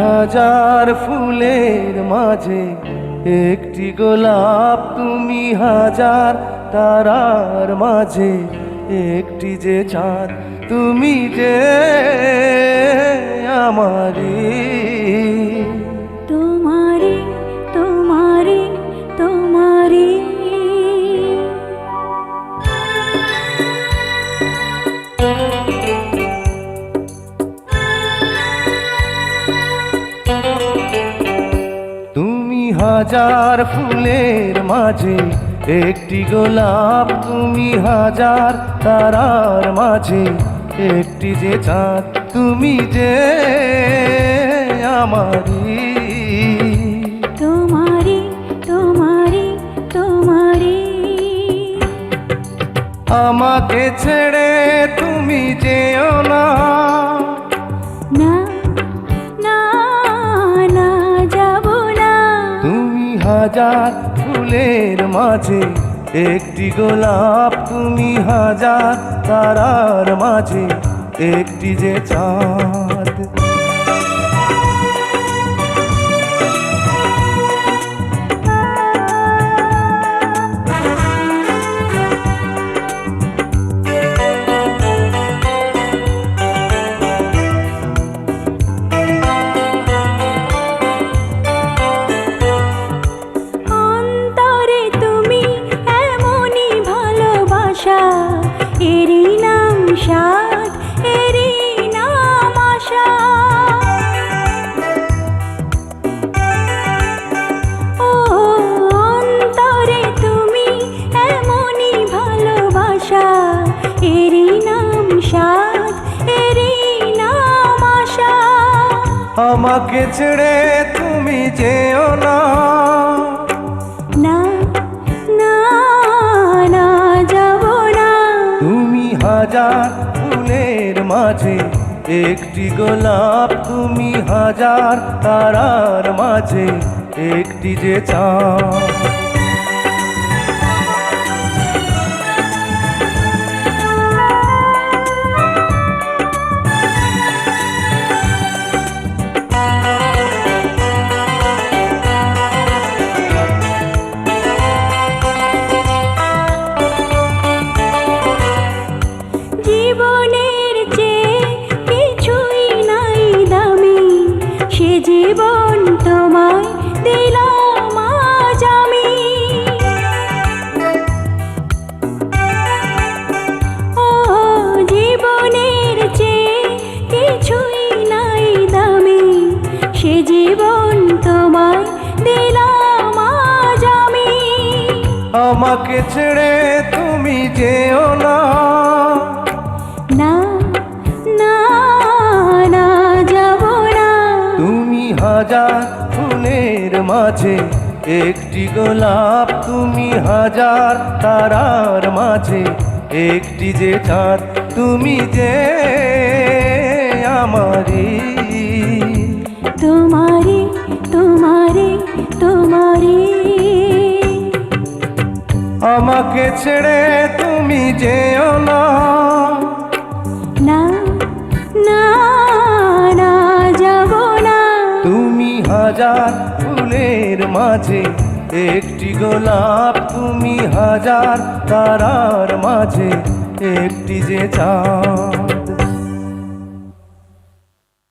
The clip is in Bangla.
হাজার ফুলের মাঝে একটি গোলাপ, তুমি হাজার তারার মাঝে একটি যে চাঁদ, তুমি যে আমারি। তোমারি তোমারি তোমারি তুমি হাজার ফুলের মাঝে একটি গোলাপ, তুমি হাজার তারার মাঝে একটি যে চাঁদ, তুমি যে আমারি। তোমারি তোমারি তোমারি আমাকে ছেড়ে তুমি যেও না, না না না যাব না। তুমি হাজার ফুলের মাঝে একটি গোলাপ, তুমি হাজার তারার মাঝে একটি যে চাঁদ। এরই নাম সাধ, এরই নাম আশা। ও অন্তরে তুমি এমনই ভালোবাসা, এরই নাম সাধ, এরই নাম আশা। আমাকে ছেড়ে তুমি যেও না, না না না যাব না। তুমি হাজার ফুলের মাঝে একটি গোলাপ, তুমি হাজার তারার মাঝে একটি যে চাঁদ। জীবনের চেয়ে কিছুই নাই দামি, সে জীবন তোমায় দিলাম আজ আমি। ও জীবনের চেয়ে কিছুই নাই দামি, সে জীবন তোমায় দিলাম আজ আমি। আমাকে ছেড়ে তুমি যেও না, না না না যাব না। তুমি হাজার ফুলের মাঝে একটি গোলাপ, তুমি হাজার তারার মাঝে একটি যে চাঁদ, তুমি যে আমারি। তোমারি তোমারি তোমারি আমাকে ছেড়ে তুমি যেও না, না না না যাব না। তুমি হাজার ফুলের মাঝে একটি গোলাপ, তুমি হাজার তারার মাঝে একটি যে চাঁদ।